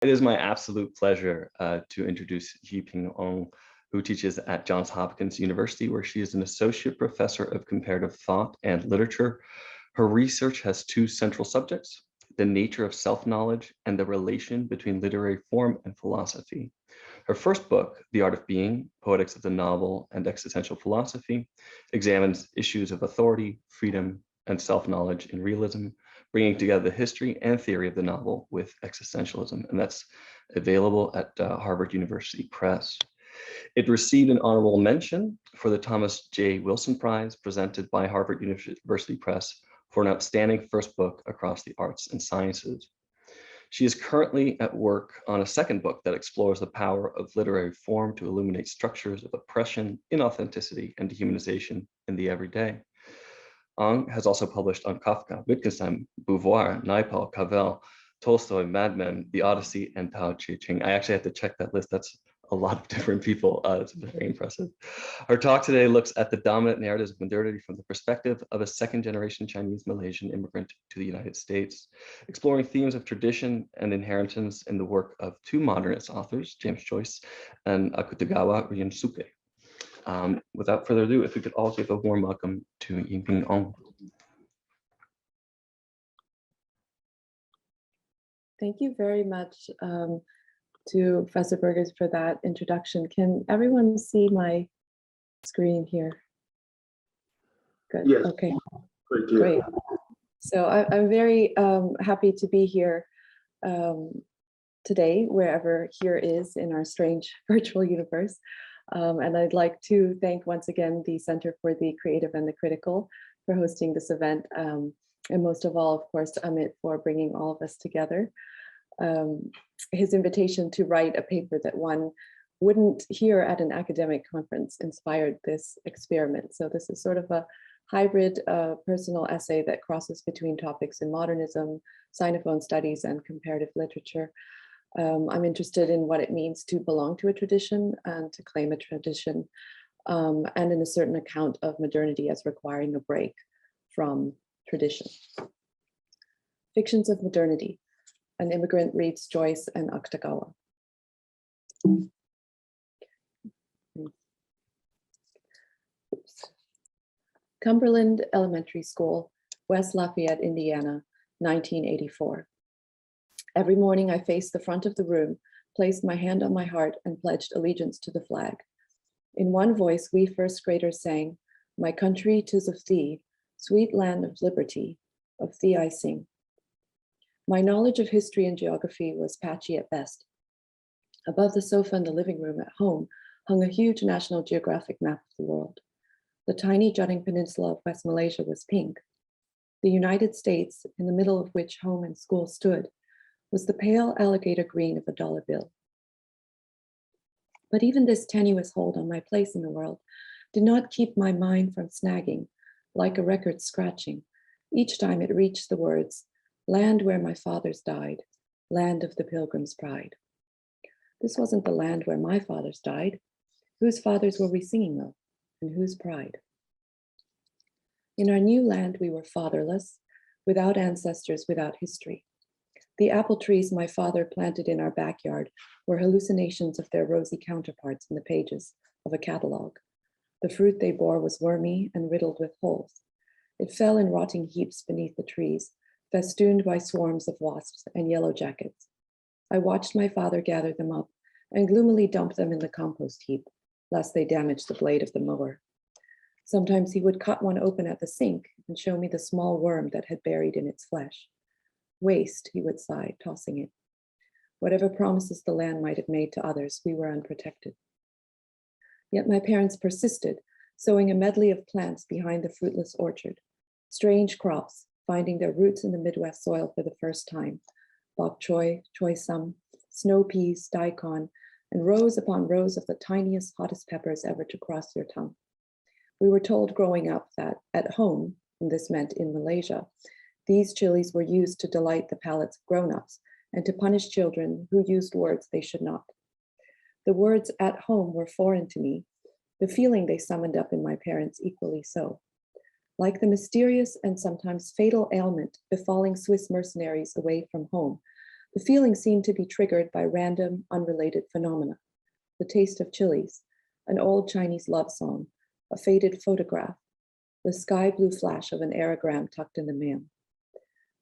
It is my absolute pleasure to introduce Yiping Ong, who teaches at Johns Hopkins University, where she is an associate professor of comparative thought and literature. Her research has two central subjects: the nature of self-knowledge and the relation between literary form and philosophy. Her first book, The Art of Being, Poetics of the Novel and Existential Philosophy, examines issues of authority, freedom, and self-knowledge in realism, bringing together the history and theory of the novel with existentialism. And that's available at Harvard University Press. It received an honorable mention for the Thomas J. Wilson Prize presented by Harvard University Press for an outstanding first book across the arts and sciences. She is currently at work on a second book that explores the power of literary form to illuminate structures of oppression, inauthenticity, and dehumanization in the everyday. Ong has also published on Kafka, Wittgenstein, Beauvoir, Naipaul, Cavell, Tolstoy, Mad Men, The Odyssey, and Tao Te Ching. I actually had to check that list. That's a lot of different people. It's very impressive. Our talk today looks at the dominant narratives of modernity from the perspective of a second-generation Chinese Malaysian immigrant to the United States, exploring themes of tradition and inheritance in the work of two modernist authors, James Joyce and Akutagawa Ryunsuke. Without further ado, if we could all give a warm welcome to Yiping Ong. Thank you very much to Professor Burgers for that introduction. Can everyone see my screen here? Good. Yes. Okay. Great. So I'm very happy to be here today, wherever here is in our strange virtual universe. And I'd like to thank once again the Center for the Creative and the Critical for hosting this event. And most of all, of course, Amit for bringing all of us together. His invitation to write a paper that one wouldn't hear at an academic conference inspired this experiment. So this is sort of a hybrid personal essay that crosses between topics in modernism, Sinophone studies, and comparative literature. I'm interested in what it means to belong to a tradition and to claim a tradition, and in a certain account of modernity as requiring a break from tradition. Fictions of modernity. An immigrant reads Joyce and Akutagawa. Cumberland Elementary School, West Lafayette, Indiana, 1984. Every morning I faced the front of the room, placed my hand on my heart, and pledged allegiance to the flag. In one voice, we first graders sang, "My country, 'tis of thee, sweet land of liberty, of thee I sing." My knowledge of history and geography was patchy at best. Above the sofa in the living room at home hung a huge National Geographic map of the world. The tiny jutting peninsula of West Malaysia was pink. The United States, in the middle of which home and school stood, was the pale alligator green of a dollar bill. But even this tenuous hold on my place in the world did not keep my mind from snagging, like a record scratching, each time it reached the words, "Land where my fathers died, land of the Pilgrim's pride." This wasn't the land where my fathers died. Whose fathers were we singing of, and whose pride? In our new land, we were fatherless, without ancestors, without history. The apple trees my father planted in our backyard were hallucinations of their rosy counterparts in the pages of a catalog. The fruit they bore was wormy and riddled with holes. It fell in rotting heaps beneath the trees, festooned by swarms of wasps and yellow jackets. I watched my father gather them up and gloomily dump them in the compost heap, lest they damage the blade of the mower. Sometimes he would cut one open at the sink and show me the small worm that had buried in its flesh. "Waste," he would sigh, tossing it. Whatever promises the land might have made to others, we were unprotected. Yet my parents persisted, sowing a medley of plants behind the fruitless orchard. Strange crops, finding their roots in the Midwest soil for the first time. Bok choy, choy sum, snow peas, daikon, and rows upon rows of the tiniest, hottest peppers ever to cross your tongue. We were told growing up that at home, and this meant in Malaysia, these chilies were used to delight the palates of grown-ups and to punish children who used words they should not. The words "at home" were foreign to me, the feeling they summoned up in my parents equally so. Like the mysterious and sometimes fatal ailment befalling Swiss mercenaries away from home, The feeling seemed to be triggered by random, unrelated phenomena. The taste of chilies, an old Chinese love song, a faded photograph, the sky blue flash of an aerogram tucked in the mail.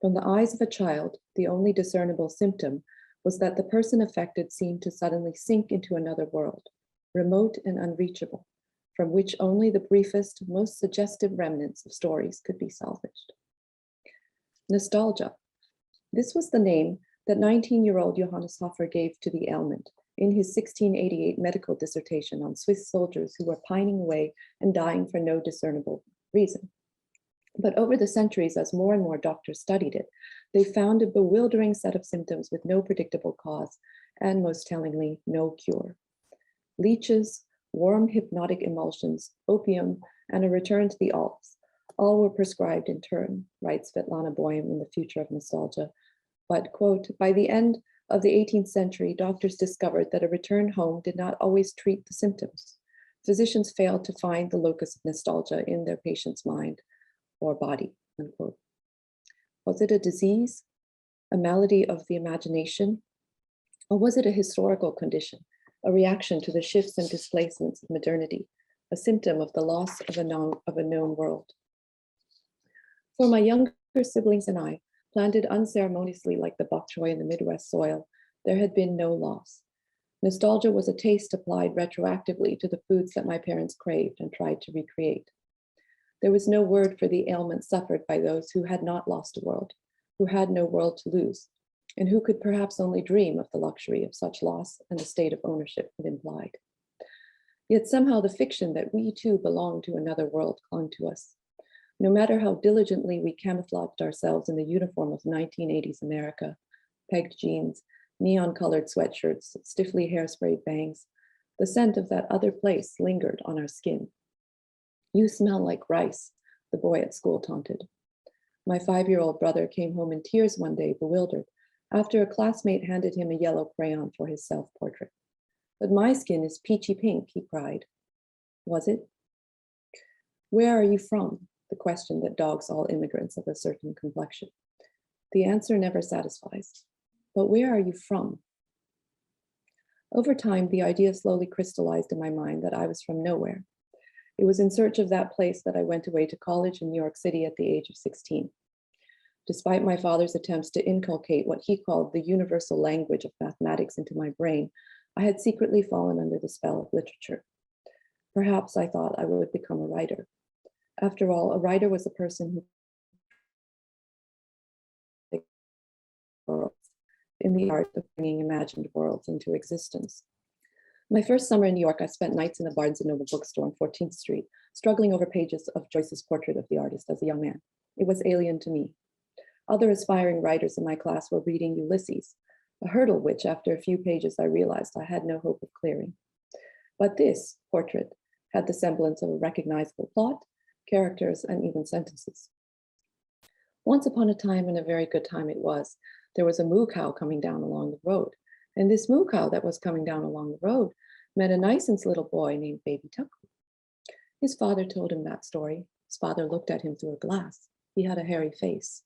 From the eyes of a child, the only discernible symptom was that the person affected seemed to suddenly sink into another world, remote and unreachable, from which only the briefest, most suggestive remnants of stories could be salvaged. Nostalgia. This was the name that 19-year-old Johannes Hofer gave to the ailment in his 1688 medical dissertation on Swiss soldiers who were pining away and dying for no discernible reason. But over the centuries, as more and more doctors studied it, they found a bewildering set of symptoms with no predictable cause, and most tellingly, no cure. Leeches, warm hypnotic emulsions, opium, and a return to the Alps, all were prescribed in turn, writes Svetlana Boym in The Future of Nostalgia. But, quote, by the end of the 18th century, doctors discovered that a return home did not always treat the symptoms. Physicians failed to find the locus of nostalgia in their patient's mind or body, unquote. Was it a disease, a malady of the imagination, or was it a historical condition, a reaction to the shifts and displacements of modernity, a symptom of the loss of a known world? For my younger siblings and I, planted unceremoniously like the bok choy in the Midwest soil, there had been no loss. Nostalgia was a taste applied retroactively to the foods that my parents craved and tried to recreate. There was no word for the ailment suffered by those who had not lost a world, who had no world to lose, and who could perhaps only dream of the luxury of such loss and the state of ownership it implied. Yet somehow the fiction that we too belonged to another world clung to us. No matter how diligently we camouflaged ourselves in the uniform of 1980s America, pegged jeans, neon-colored sweatshirts, stiffly hairsprayed bangs, the scent of that other place lingered on our skin. You smell like rice, the boy at school taunted. My 5-year-old brother came home in tears one day, bewildered, after a classmate handed him a yellow crayon for his self-portrait. But my skin is peachy pink, he cried. Was it? Where are you from? The question that dogs all immigrants of a certain complexion. The answer never satisfies. But where are you from? Over time, the idea slowly crystallized in my mind that I was from nowhere. It was in search of that place that I went away to college in New York City at the age of 16. Despite my father's attempts to inculcate what he called the universal language of mathematics into my brain, I had secretly fallen under the spell of literature. Perhaps I thought I would become a writer. After all, a writer was a person who in the art of bringing imagined worlds into existence. My first summer in New York, I spent nights in a Barnes & Noble bookstore on 14th Street, struggling over pages of Joyce's portrait of the artist as a young man. It was alien to me. Other aspiring writers in my class were reading Ulysses, a hurdle which, after a few pages, I realized I had no hope of clearing. But this portrait had the semblance of a recognizable plot, characters, and even sentences. Once upon a time, and a very good time it was, there was a moo cow coming down along the road. And this moo cow that was coming down along the road met a nice little boy named Baby Tucker. His father told him that story. His father looked at him through a glass. He had a hairy face.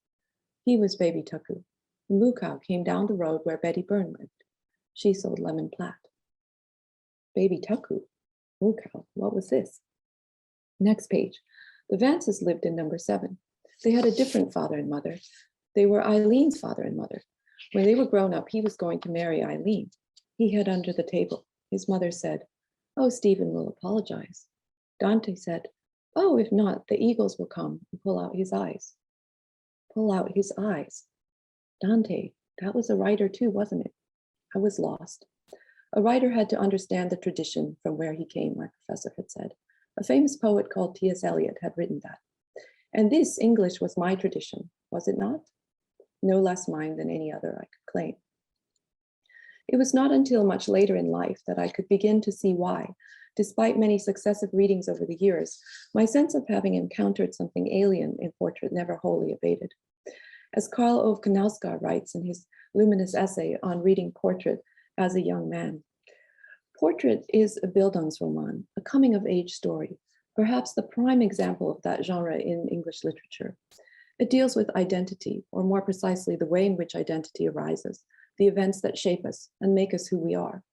He was Baby Tucker. The moo cow came down the road where Betty Byrne lived. She sold lemon platt. Baby Tucker, moo cow, what was this? Next page. The Vances lived in number 7. They had a different father and mother. They were Eileen's father and mother. When they were grown up, he was going to marry Eileen. He hid under the table. His mother said, "Oh, Stephen will apologize." Dante said, "Oh, if not, the eagles will come and pull out his eyes." Pull out his eyes. Dante, that was a writer too, wasn't it? I was lost. A writer had to understand the tradition from where he came, my professor had said. A famous poet called T.S. Eliot had written that. And this English was my tradition, was it not? No less mine than any other I could claim. It was not until much later in life that I could begin to see why, despite many successive readings over the years, my sense of having encountered something alien in portrait never wholly abated. As Karl Ove Knausgaard writes in his luminous essay on reading portrait as a young man, portrait is a Bildungsroman, a coming-of-age story, perhaps the prime example of that genre in English literature. It deals with identity, or more precisely, the way in which identity arises, the events that shape us and make us who we are.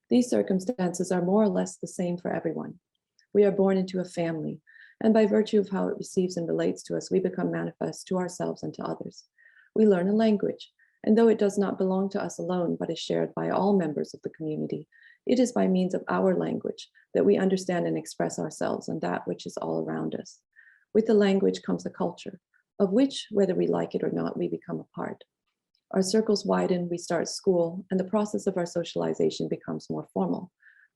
These circumstances are more or less the same for everyone. We are born into a family, and by virtue of how it receives and relates to us, we become manifest to ourselves and to others. We learn a language, and though it does not belong to us alone, but is shared by all members of the community, it is by means of our language that we understand and express ourselves and that which is all around us. With the language comes a culture, of which, whether we like it or not, we become a part. Our circles widen, we start school, and the process of our socialization becomes more formal.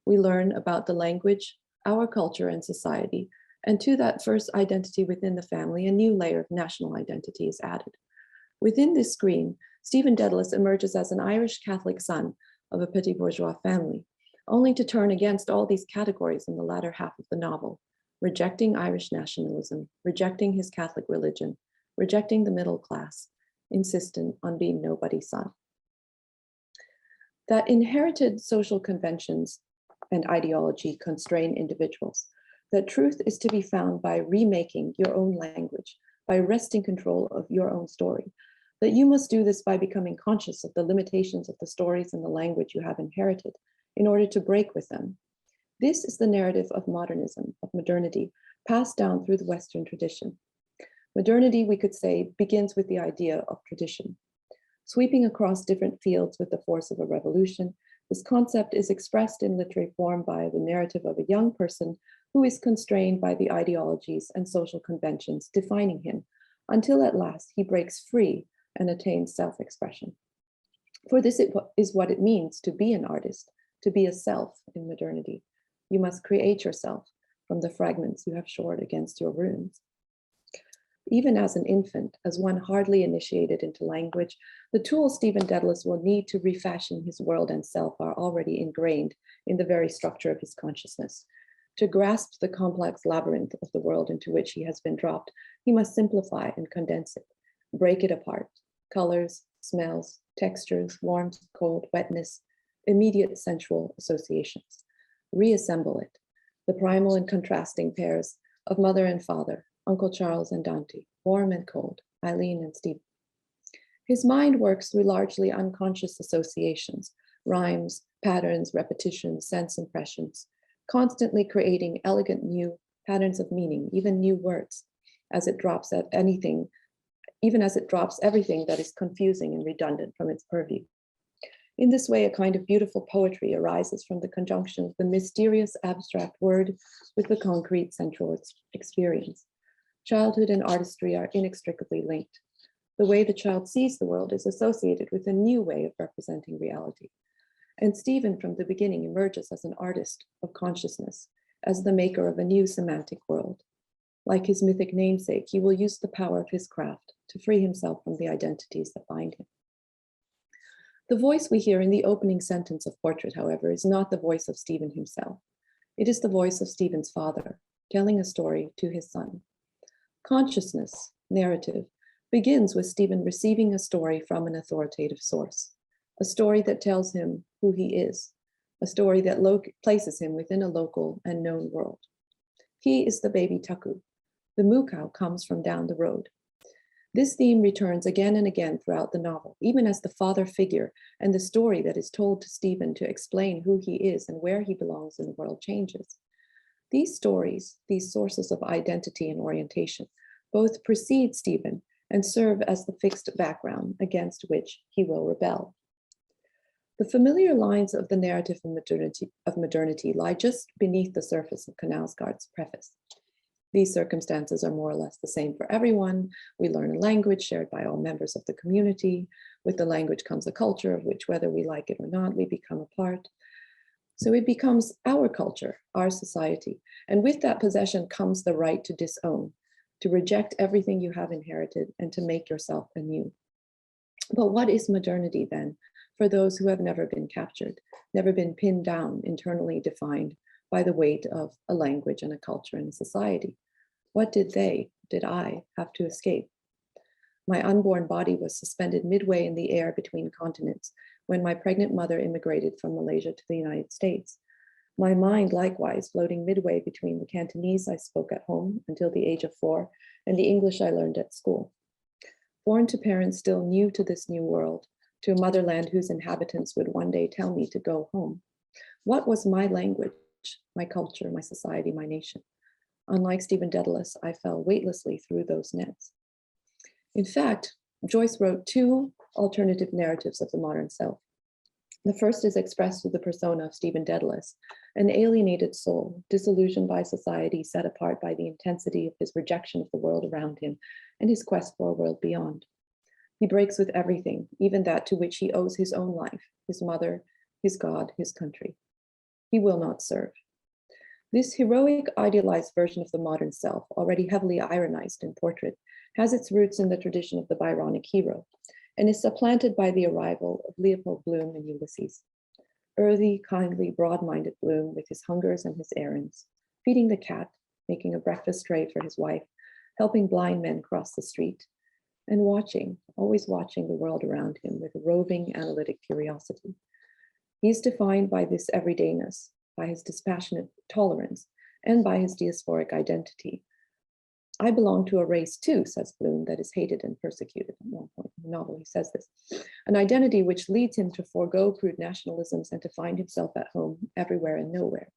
We learn about the language, our culture and society, and to that first identity within the family, a new layer of national identity is added. Within this screen, Stephen Daedalus emerges as an Irish Catholic son of a petit bourgeois family, only to turn against all these categories in the latter half of the novel, rejecting Irish nationalism, rejecting his Catholic religion, rejecting the middle class, insistent on being nobody's son. That inherited social conventions and ideology constrain individuals, that truth is to be found by remaking your own language, by wresting control of your own story, that you must do this by becoming conscious of the limitations of the stories and the language you have inherited in order to break with them. This is the narrative of modernism, of modernity, passed down through the Western tradition. Modernity, we could say, begins with the idea of tradition. Sweeping across different fields with the force of a revolution, this concept is expressed in literary form by the narrative of a young person who is constrained by the ideologies and social conventions defining him, until at last he breaks free and attains self-expression. For this is what it means to be an artist, to be a self in modernity. You must create yourself from the fragments you have shored against your ruins. Even as an infant, as one hardly initiated into language, the tools Stephen Daedalus will need to refashion his world and self are already ingrained in the very structure of his consciousness. To grasp the complex labyrinth of the world into which he has been dropped, he must simplify and condense it, break it apart. Colors, smells, textures, warmth, cold, wetness, immediate sensual associations. Reassemble it, the primal and contrasting pairs of mother and father, Uncle Charles and Dante, warm and cold, Eileen and Stephen. His mind works through largely unconscious associations, rhymes, patterns, repetitions, sense impressions, constantly creating elegant new patterns of meaning, even new words, as it drops at anything, even as it drops everything that is confusing and redundant from its purview. In this way, a kind of beautiful poetry arises from the conjunction of the mysterious abstract word with the concrete central experience. Childhood and artistry are inextricably linked. The way the child sees the world is associated with a new way of representing reality. And Stephen, from the beginning, emerges as an artist of consciousness, as the maker of a new semantic world. Like his mythic namesake, he will use the power of his craft to free himself from the identities that bind him. The voice we hear in the opening sentence of Portrait, however, is not the voice of Stephen himself. It is the voice of Stephen's father, telling a story to his son. Consciousness, narrative, begins with Stephen receiving a story from an authoritative source, a story that tells him who he is, a story that places him within a local and known world. He is the baby Taku. The moo cow comes from down the road. This theme returns again and again throughout the novel, even as the father figure and the story that is told to Stephen to explain who he is and where he belongs in the world changes. These stories, these sources of identity and orientation, both precede Stephen and serve as the fixed background against which he will rebel. The familiar lines of the narrative of modernity lie just beneath the surface of Knausgaard's preface. These circumstances are more or less the same for everyone. We learn a language shared by all members of the community. With the language comes a culture of which, whether we like it or not, we become a part. So it becomes our culture, our society. And with that possession comes the right to disown, to reject everything you have inherited and to make yourself anew. But what is modernity then for those who have never been captured, never been pinned down, internally defined by the weight of a language and a culture and a society? What did I have to escape? My unborn body was suspended midway in the air between continents when my pregnant mother immigrated from Malaysia to the United States. My mind likewise floating midway between the Cantonese I spoke at home until the age of 4 and the English I learned at school. Born to parents still new to this new world, to a motherland whose inhabitants would one day tell me to go home. What was my language, my culture, my society, my nation? Unlike Stephen Daedalus, I fell weightlessly through those nets. In fact, Joyce wrote two alternative narratives of the modern self. The first is expressed through the persona of Stephen Daedalus, an alienated soul, disillusioned by society, set apart by the intensity of his rejection of the world around him and his quest for a world beyond. He breaks with everything, even that to which he owes his own life, his mother, his God, his country. He will not serve. This heroic, idealized version of the modern self, already heavily ironized in portrait, has its roots in the tradition of the Byronic hero, and is supplanted by the arrival of Leopold Bloom in Ulysses. Earthy, kindly, broad-minded Bloom with his hungers and his errands, feeding the cat, making a breakfast tray for his wife, helping blind men cross the street, and watching, always watching the world around him with a roving, analytic curiosity. He is defined by this everydayness, by his dispassionate tolerance, and by his diasporic identity. I belong to a race too, says Bloom, that is hated and persecuted. At one point in the novel, he says this. An identity which leads him to forego crude nationalisms and to find himself at home everywhere and nowhere.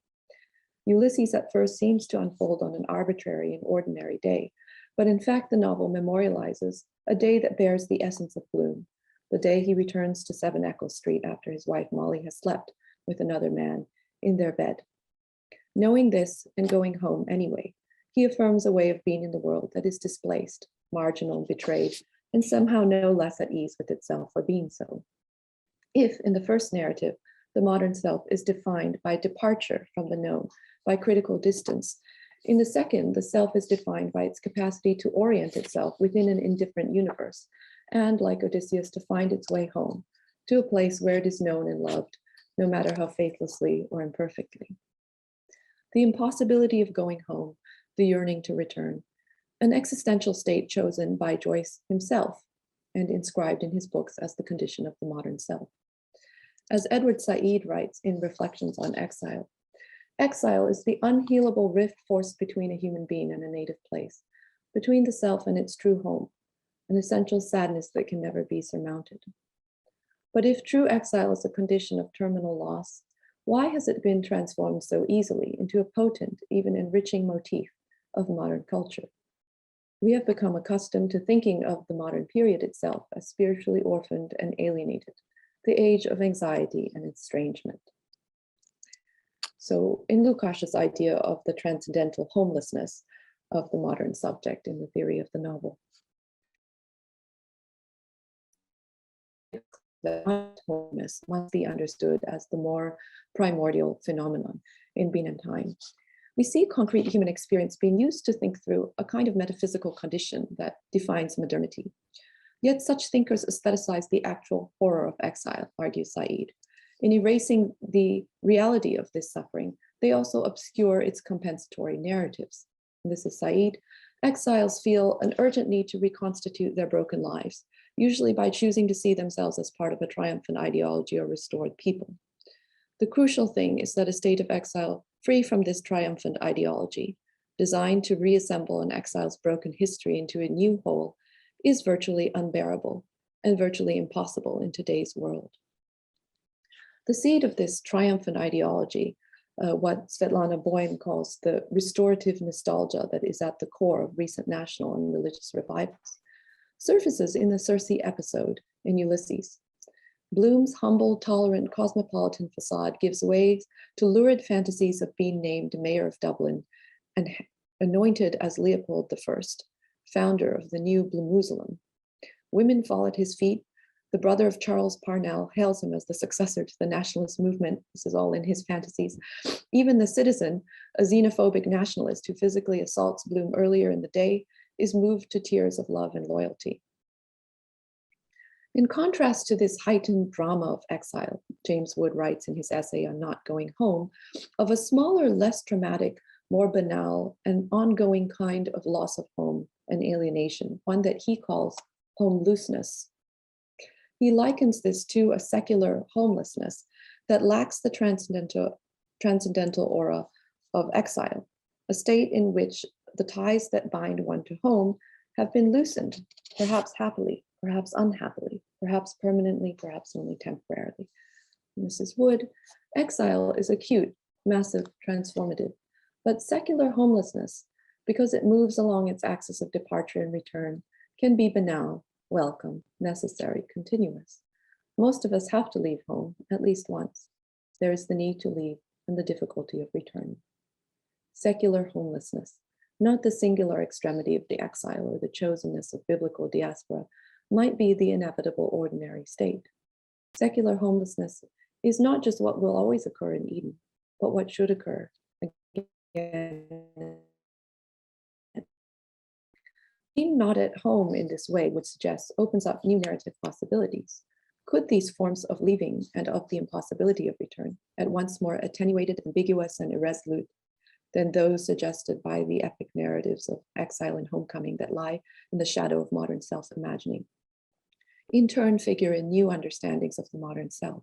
Ulysses at first seems to unfold on an arbitrary and ordinary day, but in fact the novel memorializes a day that bears the essence of Bloom, the day he returns to 7 Eccles Street after his wife Molly has slept with another man in their bed. Knowing this and going home anyway, he affirms a way of being in the world that is displaced, marginal, betrayed, and somehow no less at ease with itself for being so. If, in the first narrative, the modern self is defined by departure from the known, by critical distance, in the second, the self is defined by its capacity to orient itself within an indifferent universe, and, like Odysseus, to find its way home, to a place where it is known and loved, no matter how faithlessly or imperfectly. The impossibility of going home, the yearning to return, an existential state chosen by Joyce himself and inscribed in his books as the condition of the modern self. As Edward Said writes in Reflections on Exile, exile is the unhealable rift forced between a human being and a native place, between the self and its true home, an essential sadness that can never be surmounted. But if true exile is a condition of terminal loss, why has it been transformed so easily into a potent, even enriching motif of modern culture? We have become accustomed to thinking of the modern period itself as spiritually orphaned and alienated, the age of anxiety and estrangement. So in Lukasz's idea of the transcendental homelessness of the modern subject in the theory of the novel, that homelessness must be understood as the more primordial phenomenon in being and time. We see concrete human experience being used to think through a kind of metaphysical condition that defines modernity. Yet such thinkers aestheticize the actual horror of exile, argues Said. In erasing the reality of this suffering, they also obscure its compensatory narratives. And this is Said. Exiles feel an urgent need to reconstitute their broken lives, usually by choosing to see themselves as part of a triumphant ideology or restored people. The crucial thing is that a state of exile free from this triumphant ideology, designed to reassemble an exile's broken history into a new whole, is virtually unbearable and virtually impossible in today's world. The seed of this triumphant ideology, what Svetlana Boym calls the restorative nostalgia that is at the core of recent national and religious revivals, surfaces in the Circe episode in Ulysses. Bloom's humble, tolerant, cosmopolitan facade gives way to lurid fantasies of being named mayor of Dublin and anointed as Leopold I, founder of the new Bloomusalem. Women fall at his feet. The brother of Charles Parnell hails him as the successor to the nationalist movement. This is all in his fantasies. Even the citizen, a xenophobic nationalist who physically assaults Bloom earlier in the day, is moved to tears of love and loyalty. In contrast to this heightened drama of exile, James Wood writes in his essay on Not Going Home, of a smaller, less dramatic, more banal, and ongoing kind of loss of home and alienation, one that he calls homelessness. He likens this to a secular homelessness that lacks the transcendental aura of exile, a state in which the ties that bind one to home have been loosened, perhaps happily, perhaps unhappily. perhaps permanently, perhaps only temporarily. Mrs. Wood, exile is acute, massive, transformative, but secular homelessness, because it moves along its axis of departure and return, can be banal, welcome, necessary, continuous. Most of us have to leave home at least once. There is the need to leave and the difficulty of returning. Secular homelessness, not the singular extremity of the exile or the chosenness of biblical diaspora, might be the inevitable ordinary state. Secular homelessness is not just what will always occur in Eden, but what should occur again. Being not at home in this way would suggest opens up new narrative possibilities. Could these forms of leaving and of the impossibility of return, at once more attenuated, ambiguous, and irresolute than those suggested by the epic narratives of exile and homecoming that lie in the shadow of modern self-imagining, in turn figure in new understandings of the modern self?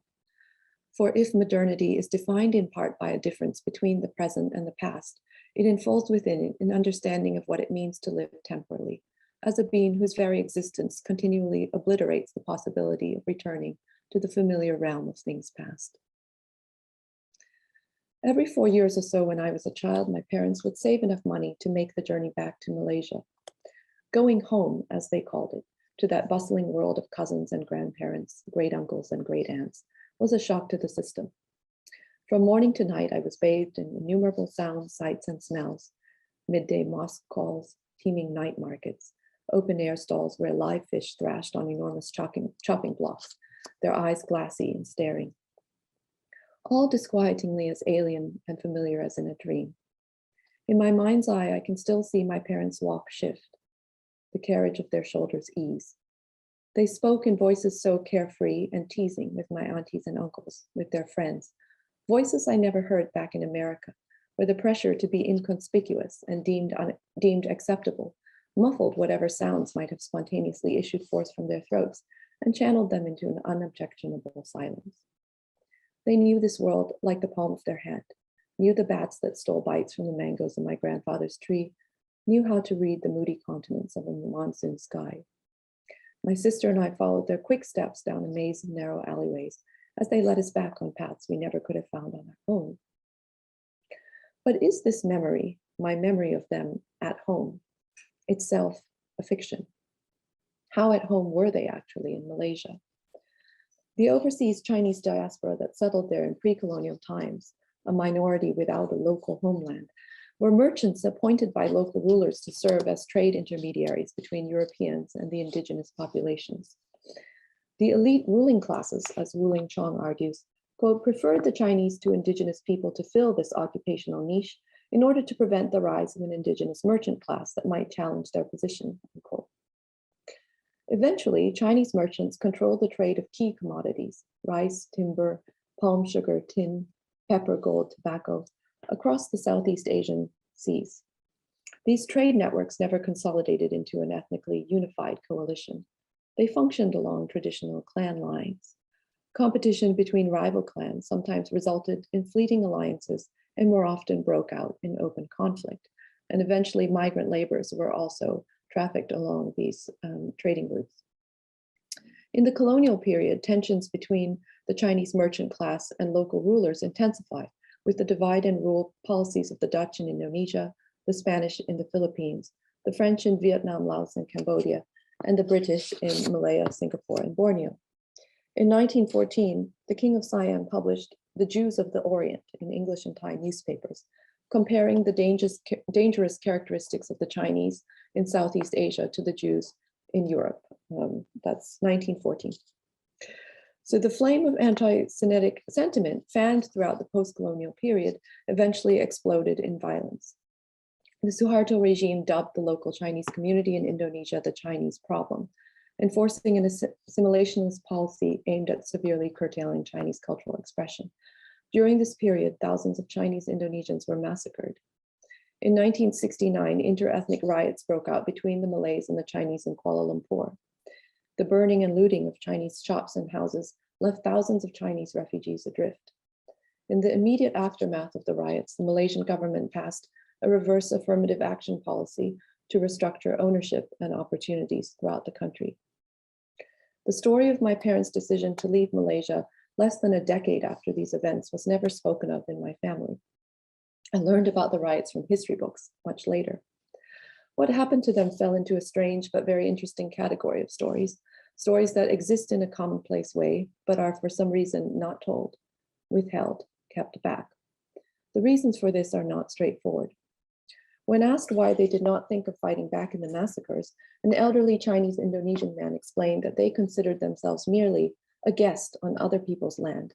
For if modernity is defined in part by a difference between the present and the past, it enfolds within it an understanding of what it means to live temporally, as a being whose very existence continually obliterates the possibility of returning to the familiar realm of things past. Every 4 years or so when I was a child, my parents would save enough money to make the journey back to Malaysia. Going home, as they called it, to that bustling world of cousins and grandparents, great uncles and great aunts, was a shock to the system. From morning to night, I was bathed in innumerable sounds, sights, and smells: midday mosque calls, teeming night markets, open-air stalls where live fish thrashed on enormous chopping blocks, their eyes glassy and staring, all disquietingly as alien and familiar as in a dream. In my mind's eye, I can still see my parents' walk shift, the carriage of their shoulders ease. They spoke in voices so carefree and teasing with my aunties and uncles, with their friends, voices I never heard back in America, where the pressure to be inconspicuous and deemed acceptable muffled whatever sounds might have spontaneously issued forth from their throats and channeled them into an unobjectionable silence. They knew this world like the palm of their hand, knew the bats that stole bites from the mangoes in my grandfather's tree, knew how to read the moody continents of a monsoon sky. My sister and I followed their quick steps down a maze of narrow alleyways as they led us back on paths we never could have found on our own. But is this memory, my memory of them at home, itself a fiction? How at home were they actually in Malaysia? The overseas Chinese diaspora that settled there in pre-colonial times, a minority without a local homeland, were merchants appointed by local rulers to serve as trade intermediaries between Europeans and the indigenous populations. The elite ruling classes, as Wu Ling Chong argues, quote, preferred the Chinese to indigenous people to fill this occupational niche in order to prevent the rise of an indigenous merchant class that might challenge their position, unquote. Eventually, Chinese merchants controlled the trade of key commodities: rice, timber, palm sugar, tin, pepper, gold, tobacco, across the Southeast Asian seas. These trade networks never consolidated into an ethnically unified coalition. They functioned along traditional clan lines. Competition between rival clans sometimes resulted in fleeting alliances and more often broke out in open conflict. And eventually migrant laborers were also trafficked along these trading routes. In the colonial period, tensions between the Chinese merchant class and local rulers intensified with the divide and rule policies of the Dutch in Indonesia, the Spanish in the Philippines, the French in Vietnam, Laos, and Cambodia, and the British in Malaya, Singapore, and Borneo. In 1914, the King of Siam published The Jews of the Orient in English and Thai newspapers, comparing the dangerous characteristics of the Chinese in Southeast Asia to the Jews in Europe. That's 1914. So the flame of anti-Semitic sentiment fanned throughout the post-colonial period eventually exploded in violence. The Suharto regime dubbed the local Chinese community in Indonesia the Chinese problem, enforcing an assimilationist policy aimed at severely curtailing Chinese cultural expression. During this period, thousands of Chinese Indonesians were massacred. In 1969, inter-ethnic riots broke out between the Malays and the Chinese in Kuala Lumpur. The burning and looting of Chinese shops and houses left thousands of Chinese refugees adrift. In the immediate aftermath of the riots, the Malaysian government passed a reverse affirmative action policy to restructure ownership and opportunities throughout the country. The story of my parents' decision to leave Malaysia less than a decade after these events was never spoken of in my family. I learned about the riots from history books much later. What happened to them fell into a strange but very interesting category of stories, stories that exist in a commonplace way, but are for some reason not told, withheld, kept back. The reasons for this are not straightforward. When asked why they did not think of fighting back in the massacres, an elderly Chinese Indonesian man explained that they considered themselves merely a guest on other people's land.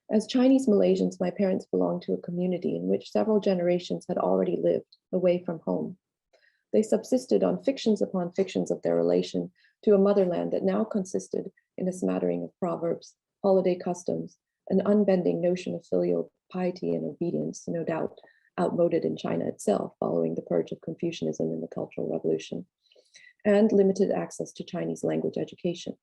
As Chinese Malaysians, my parents belonged to a community in which several generations had already lived away from home. They subsisted on fictions upon fictions of their relation to a motherland that now consisted in a smattering of proverbs, holiday customs, an unbending notion of filial piety and obedience, no doubt outmoded in China itself following the purge of Confucianism in the Cultural Revolution, and limited access to Chinese language education.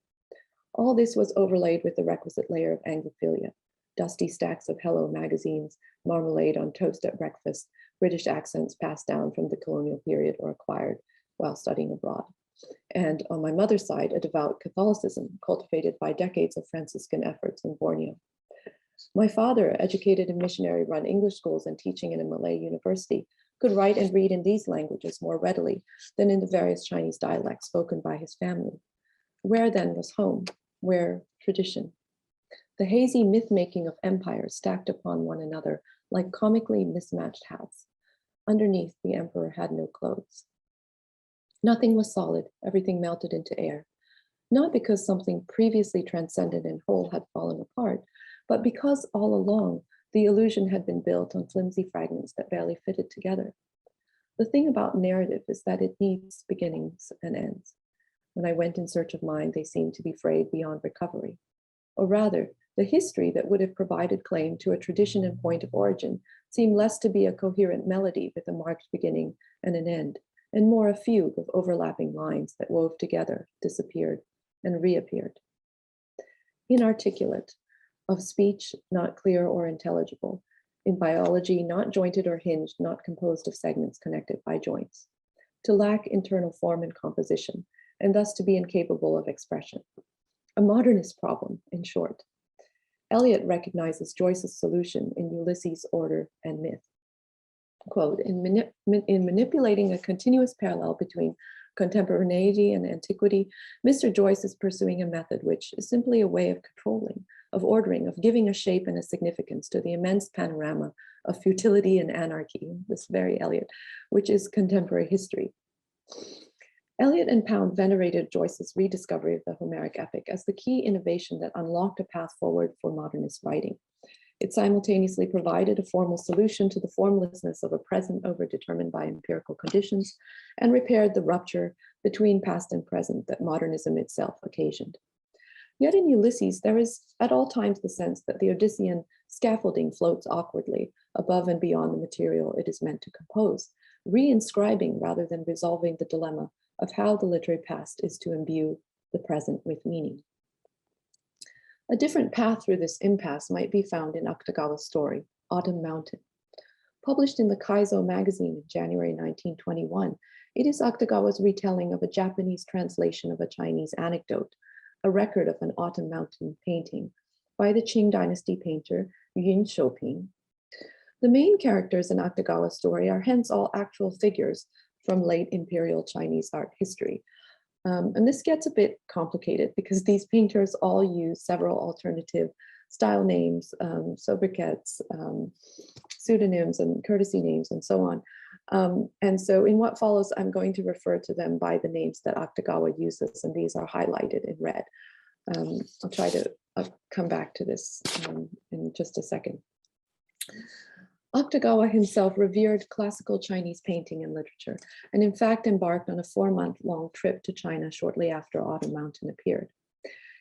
All this was overlaid with the requisite layer of Anglophilia, dusty stacks of Hello magazines, marmalade on toast at breakfast, British accents passed down from the colonial period or acquired while studying abroad. And on my mother's side, a devout Catholicism cultivated by decades of Franciscan efforts in Borneo. My father, educated in missionary-run English schools and teaching in a Malay university, could write and read in these languages more readily than in the various Chinese dialects spoken by his family. Where then was home? Where tradition? The hazy myth-making of empires stacked upon one another like comically mismatched hats. Underneath, the emperor had no clothes. Nothing was solid, everything melted into air. Not because something previously transcendent and whole had fallen apart, but because all along, the illusion had been built on flimsy fragments that barely fitted together. The thing about narrative is that it needs beginnings and ends. When I went in search of mine, they seemed to be frayed beyond recovery. Or rather, the history that would have provided claim to a tradition and point of origin seemed less to be a coherent melody with a marked beginning and an end, and more a fugue of overlapping lines that wove together, disappeared, and reappeared. Inarticulate, of speech not clear or intelligible, in biology not jointed or hinged, not composed of segments connected by joints, to lack internal form and composition, and thus to be incapable of expression. A modernist problem, in short. Eliot recognizes Joyce's solution in Ulysses, Order, and Myth. Quote, in manipulating a continuous parallel between contemporaneity and antiquity, Mr. Joyce is pursuing a method which is simply a way of controlling, of ordering, of giving a shape and a significance to the immense panorama of futility and anarchy, this very Eliot, which is contemporary history. Eliot and Pound venerated Joyce's rediscovery of the Homeric epic as the key innovation that unlocked a path forward for modernist writing. It simultaneously provided a formal solution to the formlessness of a present overdetermined by empirical conditions and repaired the rupture between past and present that modernism itself occasioned. Yet in Ulysses, there is at all times the sense that the Odyssean scaffolding floats awkwardly above and beyond the material it is meant to compose, re-inscribing rather than resolving the dilemma of how the literary past is to imbue the present with meaning. A different path through this impasse might be found in Akutagawa's story, Autumn Mountain. Published in the Kaizo magazine in January 1921, it is Akutagawa's retelling of a Japanese translation of a Chinese anecdote, a record of an autumn mountain painting by the Qing dynasty painter Yun Shouping. The main characters in Akutagawa's story are hence all actual figures from late imperial Chinese art history. And this gets a bit complicated because these painters all use several alternative style names, sobriquets, pseudonyms, and courtesy names, and so on. And so in what follows, I'm going to refer to them by the names that Akutagawa uses, and these are highlighted in red. I'll try to come back to this in just a second. Akutagawa himself revered classical Chinese painting and literature, and in fact embarked on a 4-month-long trip to China shortly after Autumn Mountain appeared.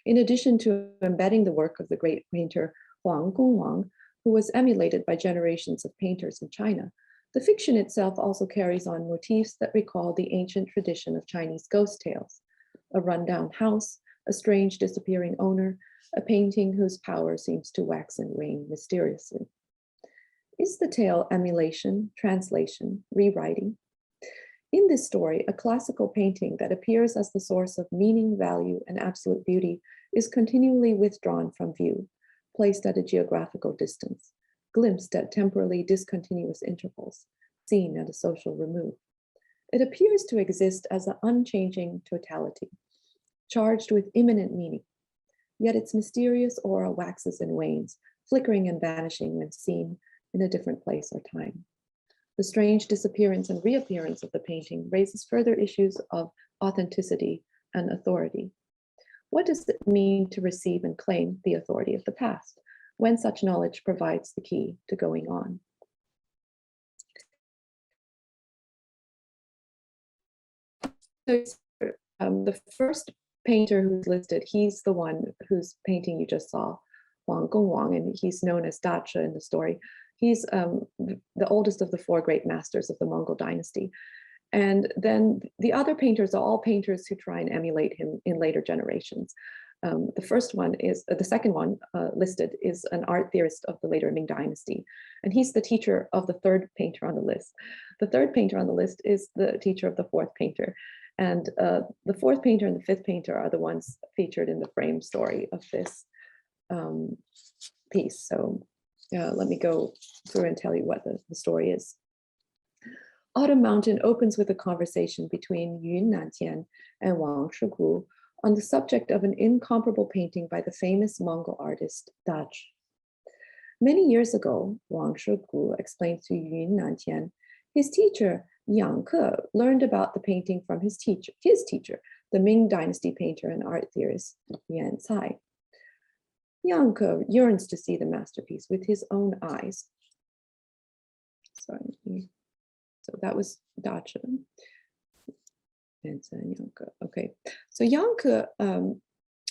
In addition to embedding the work of the great painter Huang Gongwang, who was emulated by generations of painters in China, the fiction itself also carries on motifs that recall the ancient tradition of Chinese ghost tales: a rundown house, a strange disappearing owner, a painting whose power seems to wax and wane mysteriously. Is the tale emulation, translation, rewriting? In this story, a classical painting that appears as the source of meaning, value, and absolute beauty is continually withdrawn from view, placed at a geographical distance, glimpsed at temporally discontinuous intervals, seen at a social remove. It appears to exist as an unchanging totality, charged with immanent meaning, yet its mysterious aura waxes and wanes, flickering and vanishing when seen in a different place or time. The strange disappearance and reappearance of the painting raises further issues of authenticity and authority. What does it mean to receive and claim the authority of the past when such knowledge provides the key to going on? So, the first painter who's listed, he's the one whose painting you just saw, Wang Gongwang, and he's known as Dacha in the story. He's the oldest of the four great masters of the Mongol dynasty. And then the other painters are all painters who try and emulate him in later generations. The second one listed is an art theorist of the later Ming dynasty. And he's the teacher of the third painter on the list. The third painter on the list is the teacher of the fourth painter. And the fourth painter and the fifth painter are the ones featured in the frame story of this piece. So let me go through and tell you what the story is. Autumn Mountain opens with a conversation between Yun Nantian and Wang Shigu on the subject of an incomparable painting by the famous Mongol artist Daj. Many years ago, Wang Shigu explained to Yun Nantian, his teacher Yang Ke learned about the painting from his teacher, the Ming dynasty painter and art theorist Yuan Cai. Yang Ke yearns to see the masterpiece with his own eyes. Sorry. So that was Dacha. And Yang Ke. Okay. So Yang Ke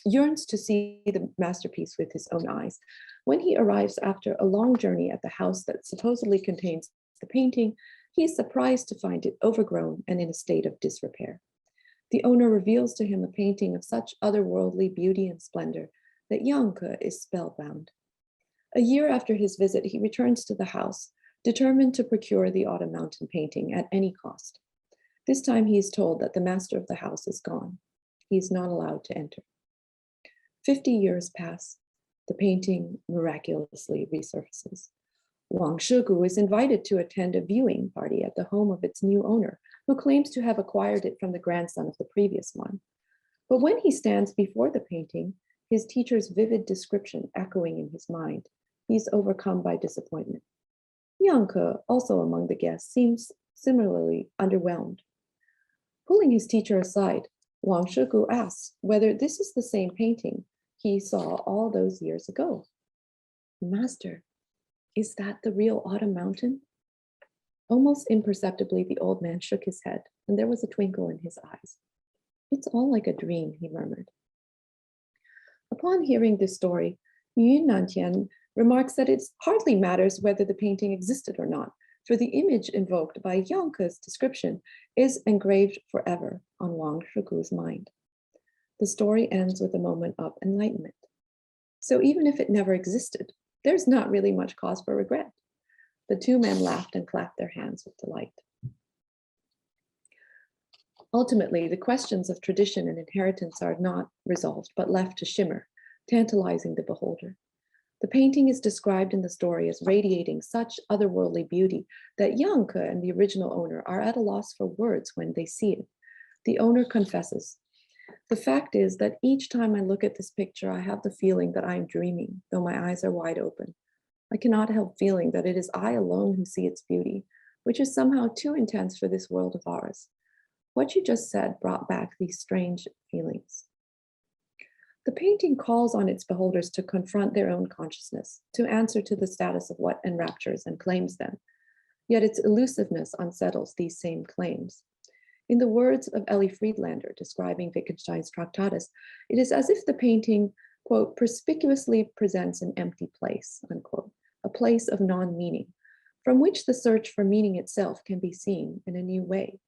yearns to see the masterpiece with his own eyes. When he arrives after a long journey at the house that supposedly contains the painting, he is surprised to find it overgrown and in a state of disrepair. The owner reveals to him a painting of such otherworldly beauty and splendor that Yang Ke is spellbound. A year after his visit, he returns to the house, determined to procure the Autumn Mountain painting at any cost. This time he is told that the master of the house is gone. He is not allowed to enter. 50 years pass. The painting miraculously resurfaces. Wang Shigu is invited to attend a viewing party at the home of its new owner, who claims to have acquired it from the grandson of the previous one. But when he stands before the painting, his teacher's vivid description echoing in his mind, he is overcome by disappointment. Yang Ke, also among the guests, seems similarly underwhelmed. Pulling his teacher aside, Wang Shigu asks whether this is the same painting he saw all those years ago. Master, is that the real Autumn Mountain? Almost imperceptibly, the old man shook his head, and there was a twinkle in his eyes. It's all like a dream, he murmured. Upon hearing this story, Yun Nantian remarks that it hardly matters whether the painting existed or not, for the image invoked by Yang Ke's description is engraved forever on Wang Shigu's mind. The story ends with a moment of enlightenment. So even if it never existed, there's not really much cause for regret. The two men laughed and clapped their hands with delight. Ultimately, the questions of tradition and inheritance are not resolved, but left to shimmer, tantalizing the beholder. The painting is described in the story as radiating such otherworldly beauty that Yang Ke and the original owner are at a loss for words when they see it. The owner confesses, "The fact is that each time I look at this picture, I have the feeling that I am dreaming, though my eyes are wide open. I cannot help feeling that it is I alone who see its beauty, which is somehow too intense for this world of ours." What you just said brought back these strange feelings. The painting calls on its beholders to confront their own consciousness, to answer to the status of what enraptures and claims them. Yet its elusiveness unsettles these same claims. In the words of Ellie Friedlander describing Wittgenstein's Tractatus, it is as if the painting, quote, "perspicuously presents an empty place," unquote, a place of non-meaning, from which the search for meaning itself can be seen in a new way.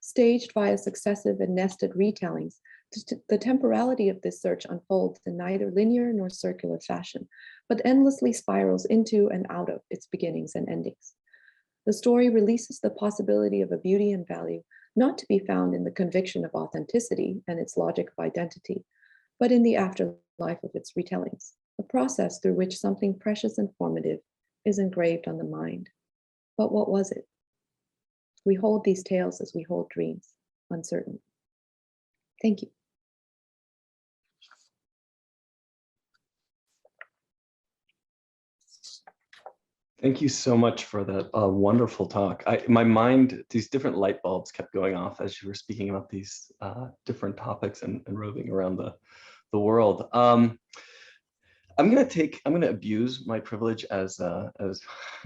Staged via successive and nested retellings, the temporality of this search unfolds in neither linear nor circular fashion, but endlessly spirals into and out of its beginnings and endings. The story releases the possibility of a beauty and value not to be found in the conviction of authenticity and its logic of identity, but in the afterlife of its retellings, a process through which something precious and formative is engraved on the mind. But what was it? We hold these tales as we hold dreams, uncertain. Thank you. Thank you so much for that wonderful talk. My mind, these different light bulbs kept going off as you were speaking about these different topics and roving around the world. I'm gonna abuse my privilege as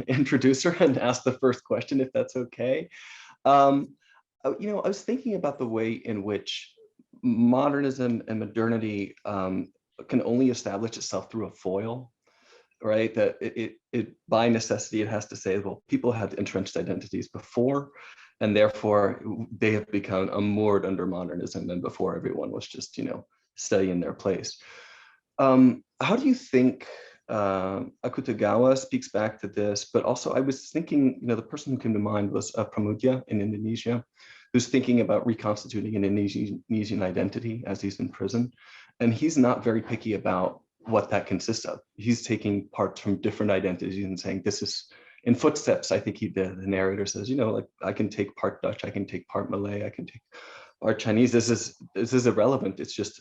introducer and ask the first question, if that's okay. I was thinking about the way in which modernism and modernity can only establish itself through a foil, right? That it by necessity, it has to say, well, people had entrenched identities before, and therefore they have become moored under modernism, and before everyone was just, studying their place. How do you think Akutagawa speaks back to this? But also I was thinking, the person who came to mind was Pramudia in Indonesia, who's thinking about reconstituting an Indonesian identity as he's in prison. And he's not very picky about what that consists of. He's taking parts from different identities and saying, this is in Footsteps. I think the narrator says, like, I can take part Dutch, I can take part Malay, I can take part Chinese. This is irrelevant. It's just,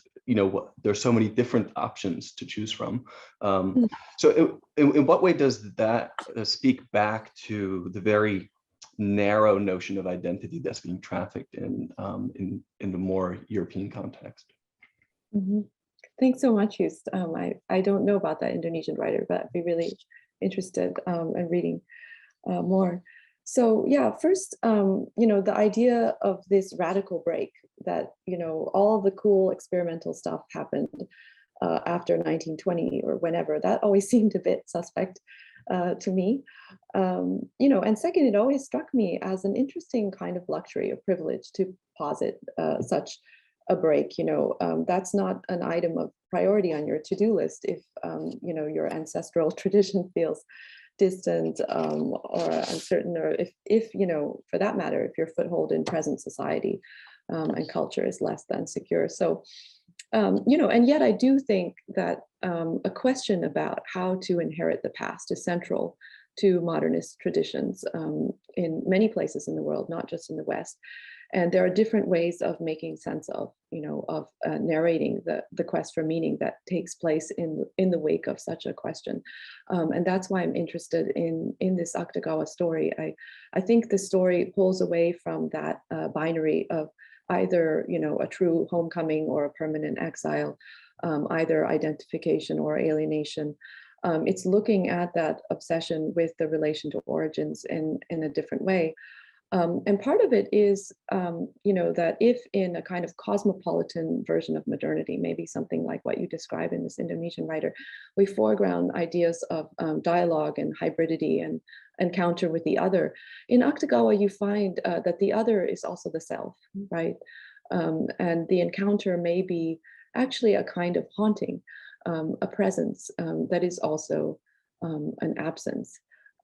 there's so many different options to choose from. So in what way does that speak back to the very narrow notion of identity that's being trafficked in the more European context? Mm-hmm. Thanks so much, Just. I don't know about that Indonesian writer, but I'd be really interested in reading more. So yeah, first, the idea of this radical break that, all the cool experimental stuff happened after 1920 or whenever, that always seemed a bit suspect to me. And second, it always struck me as an interesting kind of luxury of privilege to posit such a break. That's not an item of priority on your to-do list if your ancestral tradition feels distant or uncertain, or if for that matter, if your foothold in present society and culture is less than secure. So and yet I do think that a question about how to inherit the past is central to modernist traditions in many places in the world, not just in the West. And there are different ways of making sense of, narrating the quest for meaning that takes place in the wake of such a question. And that's why I'm interested in this Akutagawa story. I think the story pulls away from that binary of either, a true homecoming or a permanent exile, either identification or alienation. It's looking at that obsession with the relation to origins in a different way. And part of it is, that if in a kind of cosmopolitan version of modernity, maybe something like what you describe in this Indonesian writer, we foreground ideas of dialogue and hybridity and encounter with the other. In Akutagawa, you find that the other is also the self, right? And the encounter may be actually a kind of haunting, a presence that is also an absence.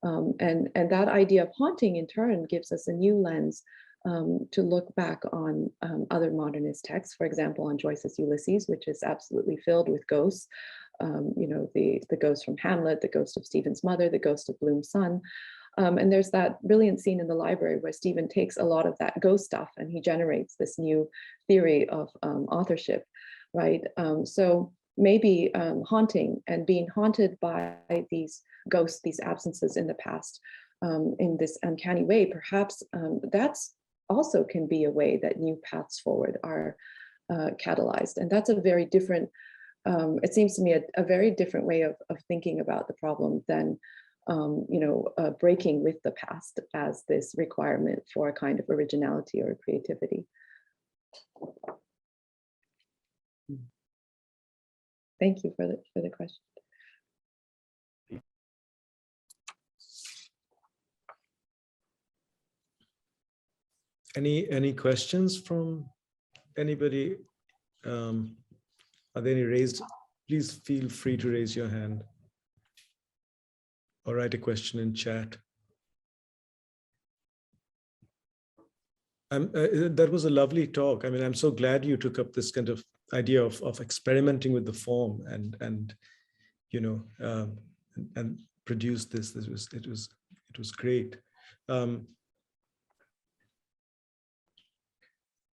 And that idea of haunting in turn gives us a new lens to look back on other modernist texts, for example, on Joyce's Ulysses, which is absolutely filled with ghosts. The ghost from Hamlet, the ghost of Stephen's mother, the ghost of Bloom's son. And there's that brilliant scene in the library where Stephen takes a lot of that ghost stuff and he generates this new theory of authorship, right? So maybe haunting and being haunted by these ghosts, these absences in the past, in this uncanny way, perhaps that's also can be a way that new paths forward are catalyzed. And that's a very different, it seems to me, a very different way of thinking about the problem than breaking with the past as this requirement for a kind of originality or creativity. Thank you for the question. Any questions from anybody? Are there any raised? Please feel free to raise your hand or write a question in chat. That was a lovely talk. I mean, I'm so glad you took up this kind of idea of experimenting with the form and you know and produced this. It was great.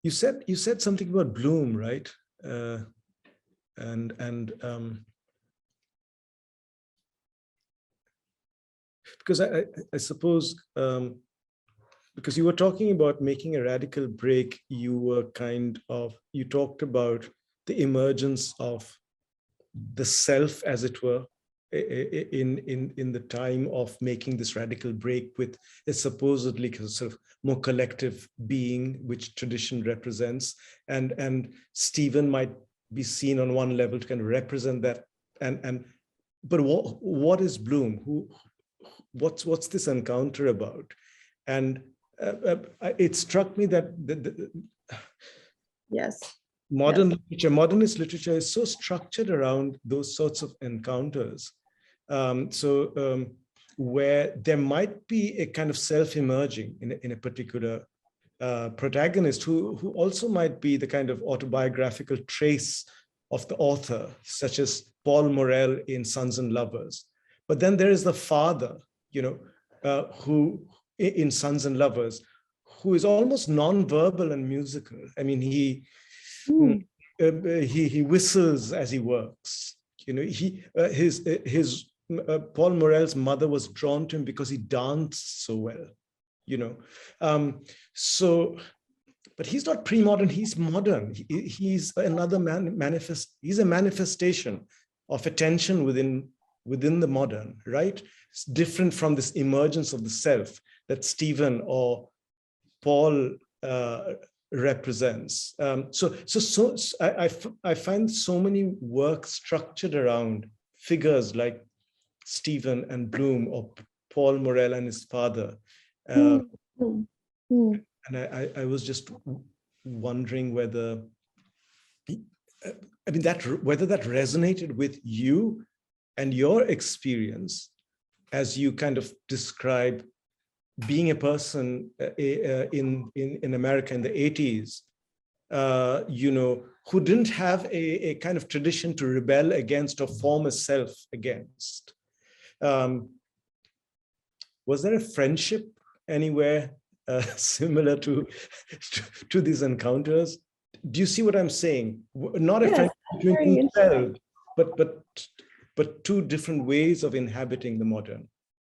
You said something about Bloom, right? Because I suppose because you were talking about making a radical break, you talked about the emergence of the self, as it were, in the time of making this radical break with a supposedly sort of more collective being, which tradition represents, and Stephen might be seen on one level to kind of represent that, but what is Bloom? What's this encounter about? And it struck me that yes, modernist literature is so structured around those sorts of encounters. Where there might be a kind of self-emerging in a particular protagonist who also might be the kind of autobiographical trace of the author, such as Paul Morel in Sons and Lovers. But then there is the father, who in Sons and Lovers, who is almost non-verbal and musical. I mean, he whistles as he works. Paul Morel's mother was drawn to him because he danced so well. But he's not pre-modern, he's modern. He's another he's a manifestation of a tension within the modern, right? It's different from this emergence of the self that Stephen or Paul represents. I find so many works structured around figures like Stephen and Bloom, or Paul Morel and his father. And I was just wondering whether that resonated with you and your experience as you kind of describe being a person in America in the 80s, who didn't have a kind of tradition to rebel against or form a self against. Was there a friendship anywhere similar to these encounters? Do you see what I'm saying? Not a friendship between two selves, but two different ways of inhabiting the modern.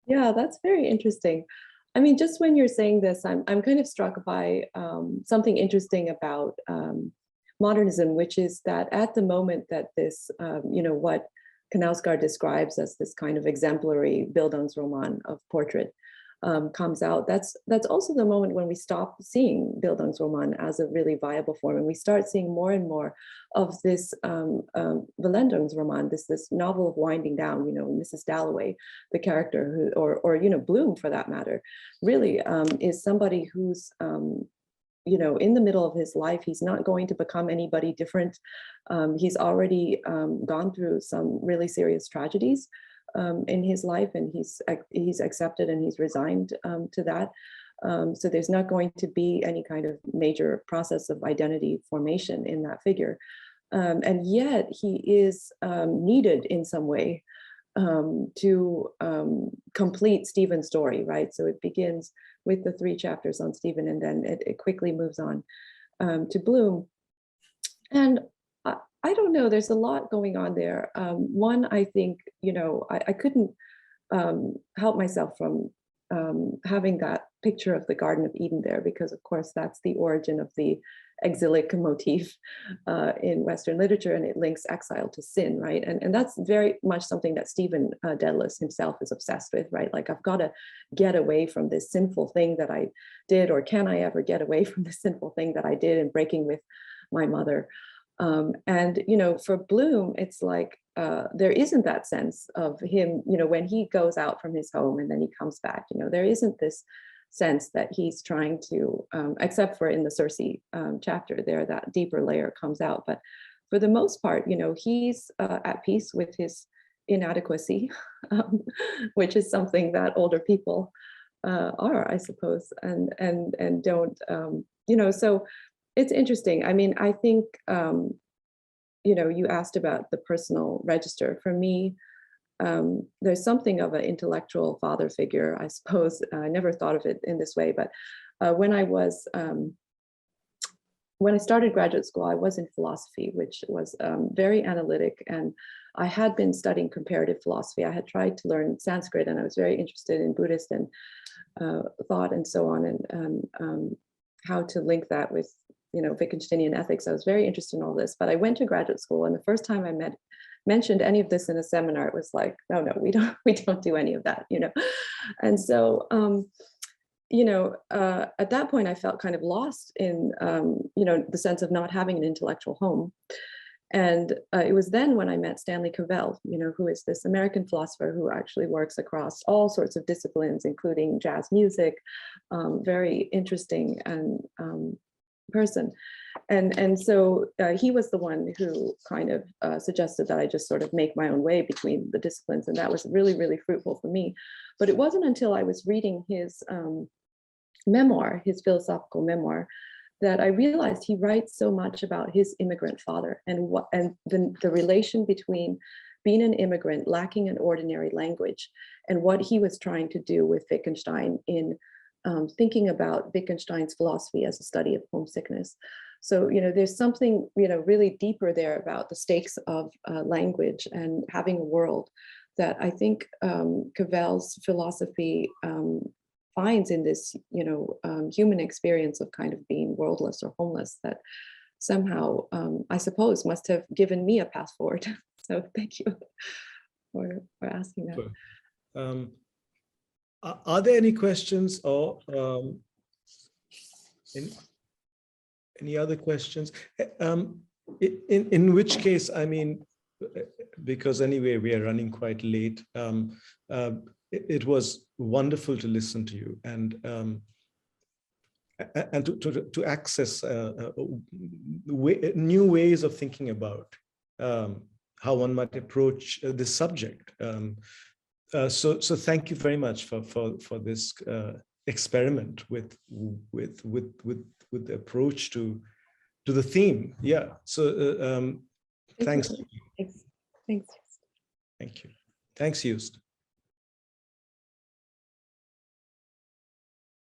Yeah, that's very interesting. I mean, just when you're saying this, I'm kind of struck by something interesting about modernism, which is that at the moment that this, what Knausgaard describes as this kind of exemplary Bildungsroman of portrait comes out, that's also the moment when we stop seeing Bildungsroman as a really viable form, and we start seeing more and more of this Verlendungsroman, this novel of winding down. Mrs. Dalloway, the character or Bloom for that matter, really is somebody who's in the middle of his life. He's not going to become anybody different. He's already gone through some really serious tragedies in his life, and he's accepted and he's resigned to that. So there's not going to be any kind of major process of identity formation in that figure. And yet he is needed in some way to complete Stephen's story, right? So it begins with the 3 chapters on Stephen, and then it quickly moves on to Bloom. And I don't know, there's a lot going on there. One, I think, I couldn't help myself from having that picture of the Garden of Eden there, because of course that's the origin of the exilic motif in Western literature, and it links exile to sin, right? And that's very much something that Stephen Daedalus himself is obsessed with, right? Like, I've got to get away from this sinful thing that I did, or can I ever get away from the sinful thing that I did in breaking with my mother? And for Bloom, it's like there isn't that sense of him, when he goes out from his home and then he comes back, there isn't this sense that he's trying to, except for in the Circe chapter there, that deeper layer comes out. But for the most part, he's at peace with his inadequacy, which is something that older people are, I suppose, and don't so it's interesting. I mean, I think, you asked about the personal register. For me, there's something of an intellectual father figure, I suppose. I never thought of it in this way, but when I started graduate school, I was in philosophy, which was very analytic, and I had been studying comparative philosophy. I had tried to learn Sanskrit, and I was very interested in Buddhist and thought and so on, and how to link that with Wittgensteinian ethics. I was very interested in all this, but I went to graduate school, and the first time I mentioned any of this in a seminar, it was like, no, we don't do any of that, and so at that point, I felt kind of lost in the sense of not having an intellectual home. And it was then when I met Stanley Cavell, who is this American philosopher who actually works across all sorts of disciplines, including jazz music, very interesting and person. And so he was the one who kind of suggested that I just sort of make my own way between the disciplines. And that was really, really fruitful for me. But it wasn't until I was reading his memoir, his philosophical memoir, that I realized he writes so much about his immigrant father and the relation between being an immigrant, lacking an ordinary language, and what he was trying to do with Wittgenstein in thinking about Wittgenstein's philosophy as a study of homesickness. So, there's something, really deeper there about the stakes of language and having a world that I think Cavell's philosophy finds in this, human experience of kind of being worldless or homeless that somehow, I suppose, must have given me a path forward. So thank you for asking that. Are there any questions or any other questions? In which case, I mean, because anyway, we are running quite late. It was wonderful to listen to you and to access new ways of thinking about how one might approach this subject. So thank you very much for this experiment with the approach to the theme. Yeah. So thanks. Thanks. Thank you. Thanks, Joost.